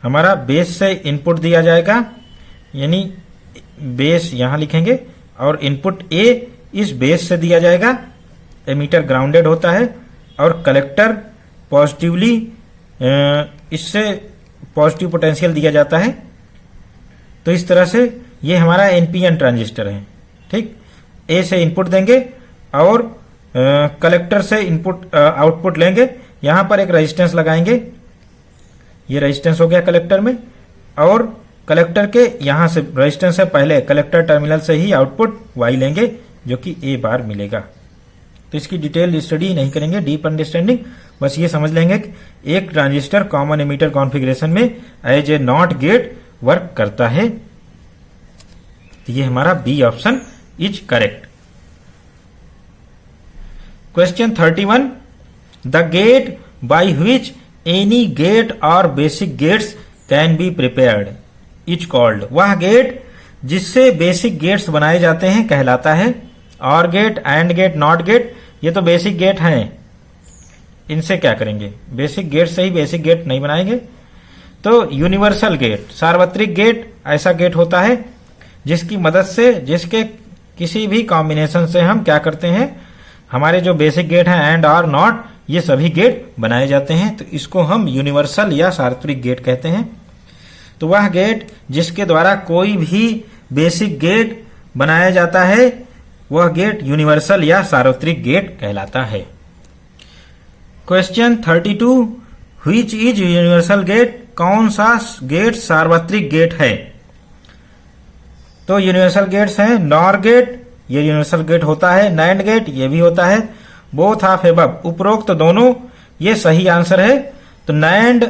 Speaker 1: हमारा बेस से इनपुट दिया जाएगा। यानी बेस यहां लिखेंगे और इनपुट A इस बेस से दिया जाएगा। एमीटर ग्राउंडेड होता है और कलेक्टर पॉजिटिवली इससे पॉजिटिव पोटेंशियल दिया जाता है। तो इस तरह से ये हमारा एनपीएन ट्रांजिस्टर है। ठीक, ए से इनपुट देंगे और कलेक्टर से इनपुट आउटपुट लेंगे। यहां पर एक रेजिस्टेंस लगाएंगे। ये रेजिस्टेंस हो गया कलेक्टर में और कलेक्टर के यहां से रेजिस्टेंस से पहले कलेक्टर टर्मिनल से ही आउटपुट वाई लेंगे जो कि ए बार मिलेगा। तो इसकी डिटेल स्टडी नहीं करेंगे, डीप अंडरस्टैंडिंग बस ये समझ लेंगे कि एक ट्रांजिस्टर कॉमन एमीटर कॉन्फ़िगरेशन में as a not gate work करता है। तो ये हमारा B option is correct. Question 31, the gate by which any gate or basic gates can be prepared is called. वह गेट जिससे बेसिक गेट्स बनाए जाते हैं कहलाता है। Or gate, and gate, not gate ये तो बेसिक गेट हैं। इनसे क्या करेंगे? बेसिक गेट से ही बेसिक गेट नहीं बनाएंगे। तो यूनिवर्सल गेट, सार्वत्रिक गेट ऐसा गेट होता है जिसकी मदद से, जिसके किसी भी कॉम्बिनेशन से हम क्या करते हैं, हमारे जो बेसिक गेट हैं एंड, और, नॉट ये सभी गेट बनाए जाते हैं। तो इसको हम यूनिवर्सल या सार्वत्रिक गेट कहते हैं। तो वह गेट जिसके द्वारा कोई भी बेसिक गेट बनाया जाता है वह गेट यूनिवर्सल या सार्वत्रिक गेट कहलाता है। Question 32, which is universal gate कौन सा गेट सार्वत्रिक गेट है? तो यूनिवर्सल गेट्स हैं नॉर गेट, ये यूनिवर्सल गेट होता है, नैंड गेट ये भी होता है, बोथ ऑफ एबव उपरोक्त दोनों ये सही आंसर है। तो नैंड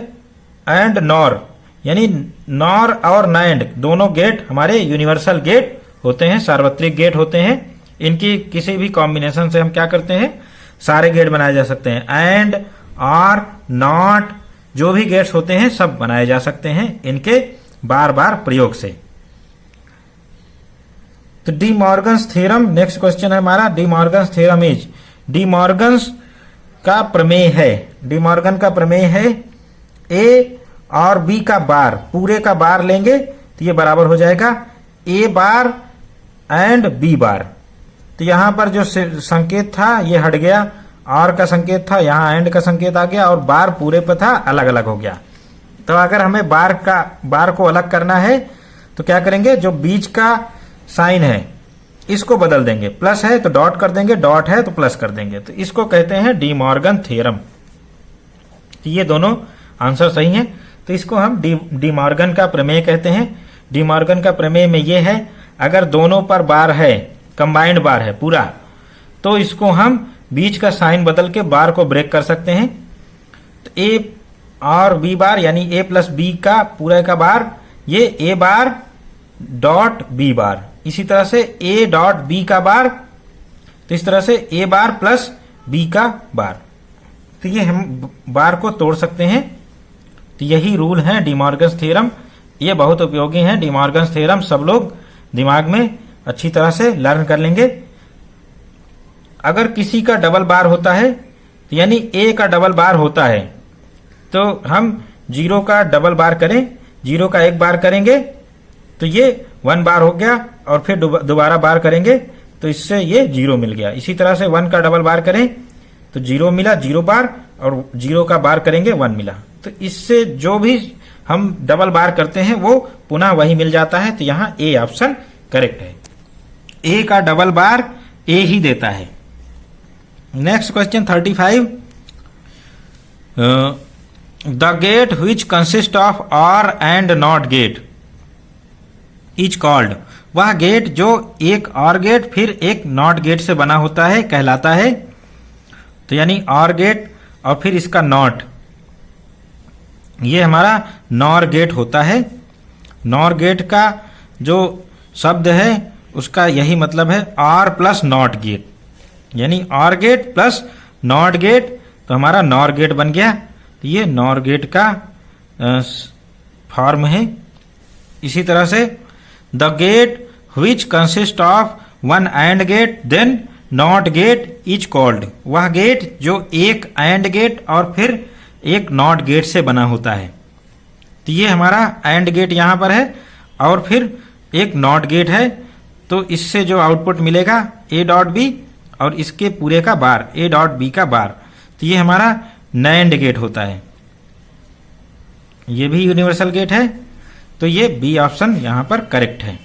Speaker 1: एंड नॉर यानी नॉर और नैंड दोनों गेट हमारे यूनिवर्सल गेट होते हैं, सार्वत्रिक गेट होते हैं। इनकी किसी भी कॉम्बिनेशन से हम क्या करते हैं, सारे गेट बनाए जा सकते हैं। एंड, और, नॉट जो भी गेट्स होते हैं सब बनाए जा सकते हैं इनके बार बार प्रयोग से। तो D Morgan's theorem, next question है हमारा, D Morgan's theorem is, D Morgan's का प्रमेय है, डी मॉर्गन का प्रमेय है ए और बी का बार, पूरे का बार लेंगे तो ये बराबर हो जाएगा ए बार एंड बी बार। तो यहां पर जो संकेत था ये हट गया, और का संकेत था यहां एंड का संकेत आ गया, और बार पूरे पे था अलग अलग हो गया। तो अगर हमें बार को अलग करना है तो क्या करेंगे, जो बीच का साइन है इसको बदल देंगे, प्लस है तो डॉट कर देंगे, डॉट है तो प्लस कर देंगे। तो इसको कहते हैं डी मॉर्गन थ्योरम। तो ये दोनों आंसर सही हैं। तो इसको हम डी मॉर्गन का प्रमेय कहते हैं। डी मॉर्गन का प्रमेय में ये है, अगर दोनों पर बार है, कंबाइंड बार है पूरा, तो इसको हम बीच का साइन बदल के बार को ब्रेक कर सकते हैं। तो ए और बी बार यानी ए प्लस बी का पूरा का बार, ये ए बार डॉट बी बार, इसी तरह से ए डॉट बी का बार, तो इस तरह से ए बार प्लस बी का बार। तो ये हम बार को तोड़ सकते हैं। तो यही रूल है डी मॉर्गन्स थ्योरम, ये बहुत उपयोगी है। डी मॉर्गन्स थ्योरम सब लोग दिमाग में अच्छी तरह से लर्न कर लेंगे। अगर किसी का डबल बार होता है तो यानी ए का डबल बार होता है, तो हम जीरो का डबल बार करें, जीरो का एक बार करेंगे तो ये 1 बार हो गया, और फिर दोबारा बार करेंगे तो इससे ये 0 मिल गया। इसी तरह से 1 का डबल बार करें तो 0 मिला, 0 बार, और 0 का बार करेंगे 1 मिला। तो इससे जो भी हम डबल बार करते हैं वो पुनः वही मिल जाता है। तो यहाँ ए ऑप्शन करेक्ट है, ए का डबल बार ए ही देता है। Next question 35, the gate which consist of or and not gate is called, वह गेट जो एक और गेट फिर एक नॉट गेट से बना होता है कहलाता है। तो यानी और गेट और फिर इसका नॉट, ये हमारा नॉर गेट होता है। नॉर गेट का जो शब्द है उसका यही मतलब है और प्लस नॉट गेट, यानी और गेट प्लस नॉट गेट, तो हमारा नॉर गेट बन गया। तो ये नॉर गेट का फॉर्म है। इसी तरह से the gate which consist of one AND gate then NOT gate is called, वह गेट जो एक AND गेट और फिर एक NOT गेट से बना होता है। तो ये हमारा AND गेट यहाँ पर है और फिर एक NOT गेट है, तो इससे जो आउटपुट मिलेगा A डॉट बी और इसके पूरे का बार A डॉट बी का बार, तो ये हमारा NAND गेट होता है। ये भी यूनिवर्सल गेट है, तो ये बी ऑप्शन यहाँ पर करेक्ट है।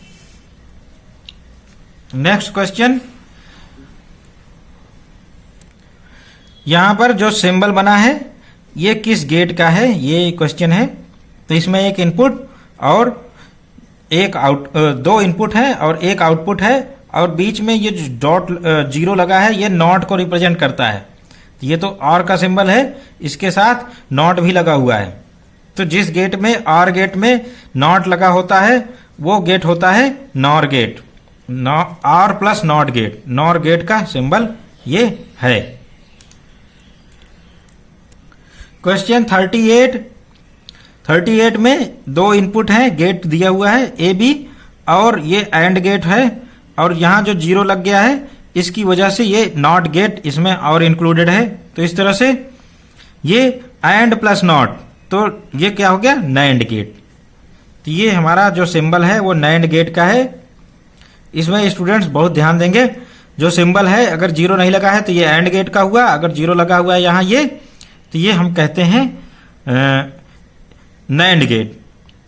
Speaker 1: नेक्स्ट क्वेश्चन, यहां पर जो सिंबल बना है ये किस गेट का है, ये क्वेश्चन है। तो इसमें एक इनपुट और एक दो इनपुट है और एक आउटपुट है, और बीच में ये जो डॉट जीरो लगा है ये नॉट को रिप्रेजेंट करता है। ये तो और का सिंबल है, इसके साथ नॉट भी लगा हुआ है। तो जिस गेट में और गेट में नॉट लगा होता है वो गेट होता है NOR gate, or plus not gate, NOR gate का सिंबल ये है। क्वेश्चन 38 में दो इनपुट हैं, गेट दिया हुआ है ए बी, और ये एंड गेट है, और यहां जो जीरो लग गया है इसकी वजह से ये नॉट गेट इसमें और इंक्लूडेड है। तो इस तरह से ये एंड प्लस नॉट, तो ये क्या हो गया नैंड गेट। तो ये हमारा जो सिंबल है वो नैंड गेट का है। इसमें स्टूडेंट्स बहुत ध्यान देंगे, जो सिंबल है अगर जीरो नहीं लगा है तो ये एंड गेट का हुआ, अगर जीरो लगा हुआ है यहाँ ये, तो ये हम कहते हैं नैंड गेट।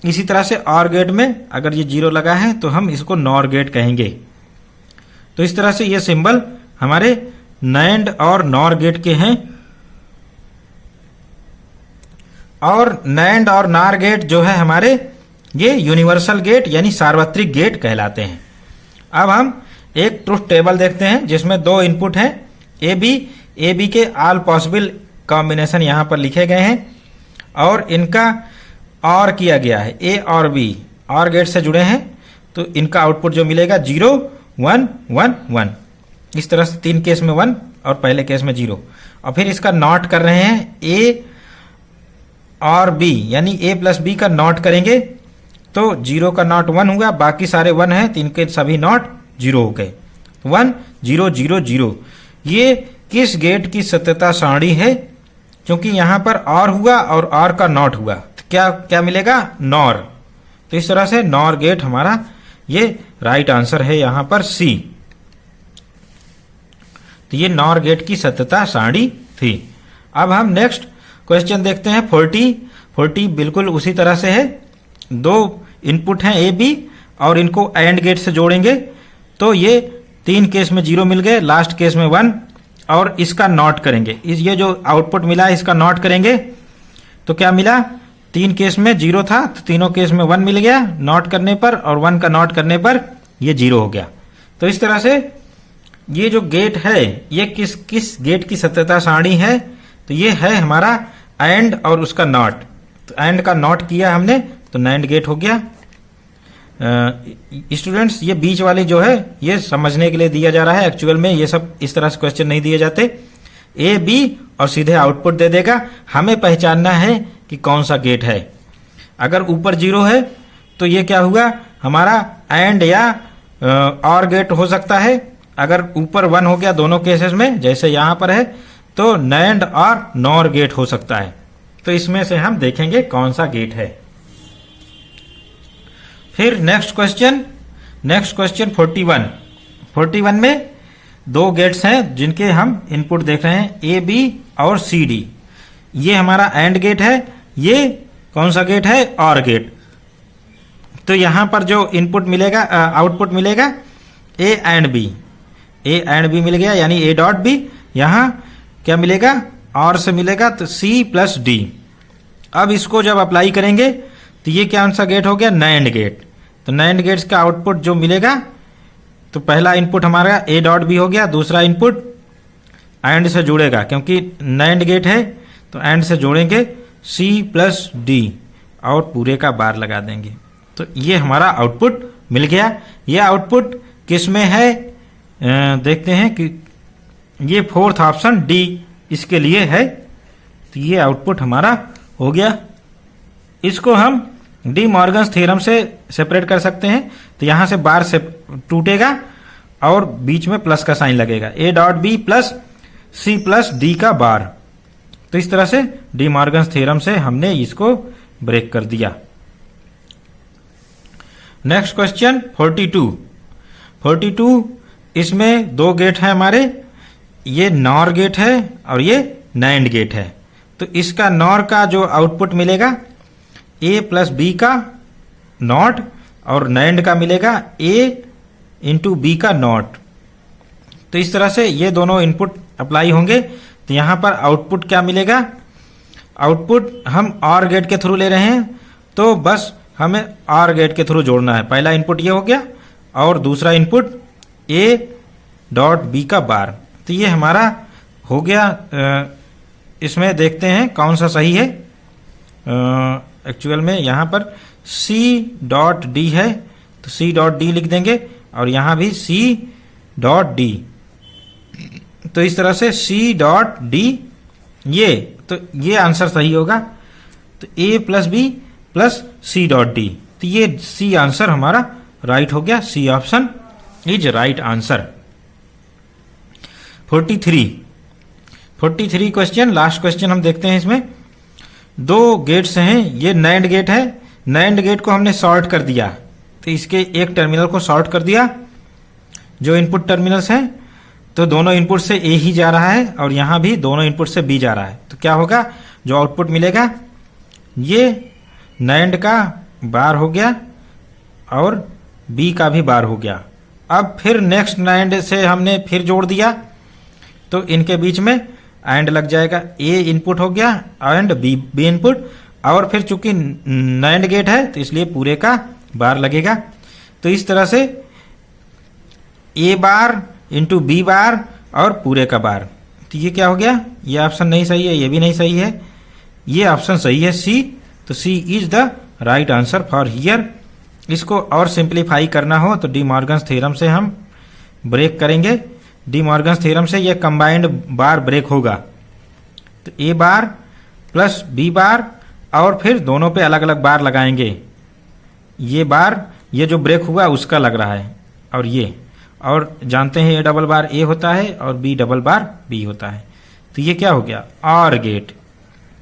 Speaker 1: इसी तरह से और गेट में अगर ये जीरो लगा है तो हम इसको नॉर गेट कहेंगे। तो इस तरह से ये सिंबल हमारे नैंड और नॉर गेट के हैं। और नैंड और नार गेट जो है हमारे ये यूनिवर्सल गेट यानी सार्वत्रिक गेट कहलाते हैं। अब हम एक ट्रुथ टेबल देखते हैं जिसमें दो इनपुट हैं ए बी के ऑल पॉसिबल कॉम्बिनेशन यहाँ पर लिखे गए हैं और इनका और किया गया है। ए और बी और गेट से जुड़े हैं तो इनका आउटपुट जो मिलेगा 0 1 1 1। इस तरह से 3 केस में 1 और पहले केस में 0। और फिर इसका नॉट कर रहे हैं ए और बी यानी ए प्लस बी का नॉट करेंगे तो 0 का नॉट 1 होगा, बाकी सारे 1 हैं, 3 के सभी नॉट 0 हो गए। 1 0 0 0 ये किस गेट की सत्यता सारणी है? क्योंकि यहां पर और हुआ और और का नॉट हुआ तो क्या क्या मिलेगा? नॉर। तो इस तरह से नॉर गेट हमारा ये राइट आंसर है यहां पर सी। तो ये नॉर गेट की सत्यता सारणी थी। अब हम नेक्स्ट क्वेश्चन देखते हैं 40 बिल्कुल उसी तरह से है। दो इनपुट हैं ए बी और इनको एंड गेट से जोड़ेंगे तो ये 3 केस में 0 मिल गए, लास्ट केस में 1 और इसका नॉट करेंगे। ये जो आउटपुट मिला इसका नॉट करेंगे तो क्या मिला? 3 केस में 0 था तो तीनों केस में 1 मिल गया नॉट करने पर और 1 का नॉट करने पर ये 0 हो गया। तो इस तरह से ये जो गेट है ये किस गेट की सत्यता सारणी है? तो ये है हमारा एंड और उसका नॉट। तो एंड का नॉट किया हमने तो नैंड गेट हो गया। स्टूडेंट्स ये बीच वाली जो है ये समझने के लिए दिया जा रहा है, एक्चुअल में ये सब इस तरह से क्वेश्चन नहीं दिए जाते। ए बी और सीधे आउटपुट दे देगा, हमें पहचानना है कि कौन सा गेट है। अगर ऊपर 0 है तो ये क्या हुआ? हमारा एंड या और गेट हो सकता है। अगर ऊपर 1 हो गया दोनों केसेस में जैसे यहां पर है तो नैंड और नॉर गेट हो सकता है। तो इसमें से हम देखेंगे कौन सा गेट है। फिर नेक्स्ट क्वेश्चन 41 में दो गेट्स हैं जिनके हम इनपुट देख रहे हैं ए बी और सी डी। ये हमारा एंड गेट है, ये कौन सा गेट है? Or gate. तो यहां पर जो इनपुट मिलेगा आउटपुट मिलेगा ए एंड बी मिल गया यानी ए डॉट बी। यहां क्या मिलेगा? और से मिलेगा तो सी प्लस डी। अब इसको जब अप्लाई करेंगे तो ये कौन सा गेट हो गया? NAND gate. तो नैंड गेट्स का आउटपुट जो मिलेगा तो पहला इनपुट हमारा ए डॉट बी हो गया, दूसरा इनपुट एंड से जुड़ेगा क्योंकि नैंड गेट है तो एंड से जोड़ेंगे सी प्लस डी और पूरे का बार लगा देंगे। तो ये हमारा आउटपुट मिल गया। ये आउटपुट किस में है? देखते हैं कि ये 4th ऑप्शन डी इसके लिए है। तो ये आउटपुट हमारा हो गया। इसको हम डी मॉर्गन्स थ्योरम से सेपरेट कर सकते हैं। तो यहां से बार से टूटेगा और बीच में प्लस का साइन लगेगा, A dot B plus C plus D का बार। तो इस तरह से डी मॉर्गन्स थ्योरम से हमने इसको ब्रेक कर दिया। नेक्स्ट क्वेश्चन 42 इसमें दो गेट है हमारे, ये नॉर गेट है और ये नैंड गेट है। तो इसका नॉर का जो आउटपुट मिलेगा ए प्लस बी का नॉट और नैंड का मिलेगा ए इंटू बी का नॉट। तो इस तरह से ये दोनों इनपुट अप्लाई होंगे। तो यहां पर आउटपुट क्या मिलेगा? आउटपुट हम और गेट के थ्रू ले रहे हैं तो बस हमें और गेट के थ्रू जोड़ना है। पहला इनपुट ये हो गया और दूसरा इनपुट ए डॉट बी का बार। तो ये हमारा हो गया। इसमें देखते हैं कौन सा सही है। एक्चुअल में यहां पर सी डॉट डी है तो सी डॉट डी लिख देंगे और यहां भी सी डॉट डी। तो इस तरह से सी डॉट डी ये आंसर सही होगा। तो A plus B plus C dot D. तो ये सी आंसर हमारा राइट हो गया। C option is right answer. 43 question, last question हम देखते हैं। इसमें दो गेट्स हैं, ये नैंड गेट है। नैंड गेट को हमने शॉर्ट कर दिया तो इसके एक टर्मिनल को शॉर्ट कर दिया जो इनपुट टर्मिनल्स हैं। तो दोनों इनपुट से ए ही जा रहा है और यहां भी दोनों इनपुट से बी जा रहा है। तो क्या होगा? जो आउटपुट मिलेगा ये नैंड का बार हो गया और बी का भी बार हो गया। अब फिर नेक्स्ट नैंड से हमने फिर जोड़ दिया तो इनके बीच में एंड लग जाएगा। ए इनपुट हो गया एंड बी इनपुट और फिर चूंकि नैंड गेट है तो इसलिए पूरे का बार लगेगा। तो इस तरह से ए बार इंटू बी बार और पूरे का बार। तो ये क्या हो गया, ये ऑप्शन नहीं सही है, ये भी नहीं सही है, ये ऑप्शन सही है सी। तो C is the right answer for here. इसको और सिंप्लीफाई करना हो तो डी मॉर्गन्स थ्योरम से हम ब्रेक करेंगे। डी मॉर्गन्स थ्योरम से ये कंबाइंड बार ब्रेक होगा। तो ए बार प्लस बी बार और फिर दोनों पे अलग अलग बार लगाएंगे। ये बार, ये जो ब्रेक हुआ उसका लग रहा है, और ये, और जानते हैं ए डबल बार ए होता है और बी डबल बार बी होता है। तो ये क्या हो गया, ऑर गेट।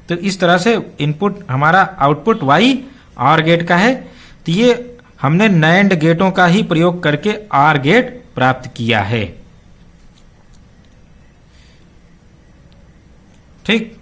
Speaker 1: तो इस तरह से इनपुट हमारा आउटपुट वाई ऑर गेट का है। तो ये हमने नैंड गेटों का ही प्रयोग करके ऑर गेट प्राप्त किया है। ठीक।